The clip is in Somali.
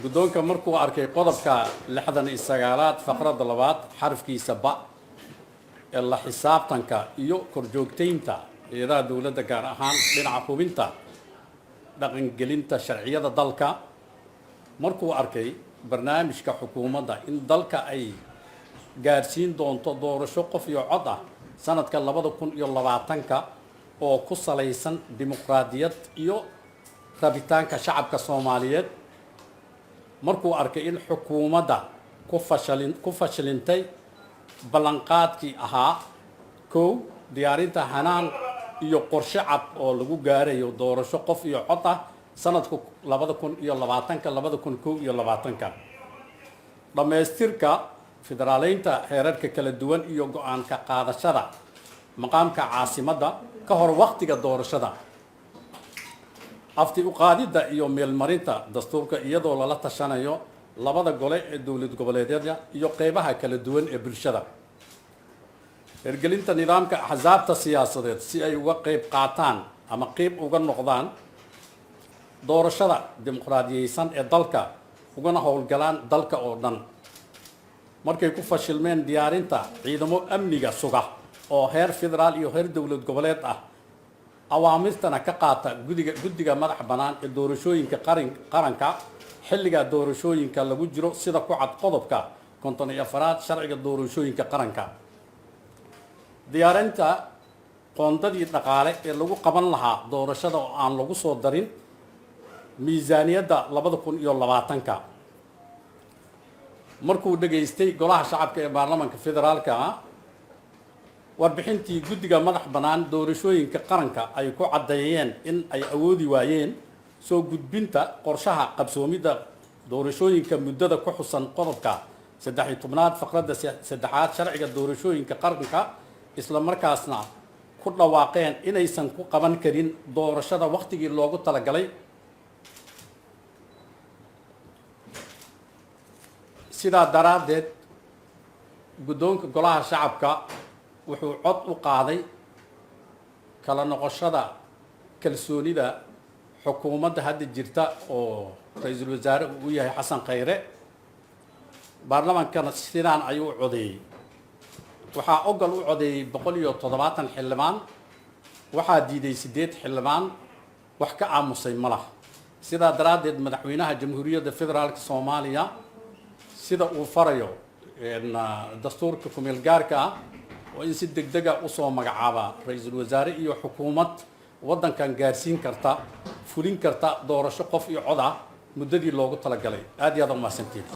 guddoonka markuu arkay qodobka 69aad faqradda 2 xarafkiisa ba ee la xisaabtanka iyo korjoogteynta hay'adaha dawladda gaar ahaan dhinaca hubinta dhaqangelinta sharciyada dalka markuu arkay barnaamijka xukuumadda in dalka ay gaarsiin doonto doorasho qof iyo cod ah sanadka 2020 oo ku salaysan dimuqraadiyad iyo rabitaanka shacabka Soomaaliyeed markuu arkay in xukuumadda ku fashilintay ballanqaadkii ahaa diyaarinta hanaan iyo qorshe cad oo lagu gaarayo doorasho qof iyo cod ah sanadka 2020 dhamaystirka federaaleynta heerarka kala duwan iyo go'aanka qaadashada maqaamka caasimadda ka hor waqtiga doorashada afti u qaadida iyo meelmarinta dastuurka iyadoo lala tashanayo labada gole ee dawlad goboleedyada iyo qeybaha kala duwan ee bulshada hirgelinta nidaamka axsaabta siyaasadeed si ay uga qeyb qaataan ama qeyb uga noqdaan doorashada dimuqraadiyeysan ee dalka ugana howlgalaan dalka oo dhan markay ku fashilmeen diyaarinta ciidamo amniga suga oo heer federaal iyo heer dawlad goboleed ah awaamirtana ka qaata guddiga madax bannaan ee doorashooyinka qaranka xilliga doorashooyinka lagu jiro sida ku cad qodobka 54aad sharciga doorashooyinka qaranka diyaarinta qoondadii dhaqaale ee lagu qaban lahaa doorashada oo aan lagu soo darin miisaaniyadda 2020 markuu dhageystay golaha shacabka ee baarlamaanka federaalka warbixintii guddiga madax bannaan doorashooyinka qaranka ay ku caddeeyeen in ay awoodi waayeen soo gudbinta qorshaha qabsoomidda doorashooyinka muddada ku xusan qodobka 13aad faqradda 3aad sharciga doorashooyinka qaranka isla markaasna ku dhawaaqeen inaysan ku qaban karin doorashada waqtigii loogu talagalay sidaa daraaddeed guddoonka golaha shacabka wuxuu cod u qaaday kala noqoshada kalsoonida xukuumadda hadda jirta oo ra'iisul wasaare uu yahay xasan khayre baarlamaankana sidaan ayuu u codeeyey waxaa ogol u codeeyey 170 xildhibaan waxaa diiday 8 xildhibaan wax ka aamusay ma laha sidaa daraaddeed madaxweynaha jamhuuriyadda federaalka Soomaaliya sida uu farayo dastuurka kumeel gaarka ah oo in si degdeg ah u soo magacaaba ra'iisul wasaare iyo xukuumad waddankan gaarsiin karta fulin karta doorasho qof iyo cod ah muddadii loogu talagalay aad iyo aad u mahadsantihiin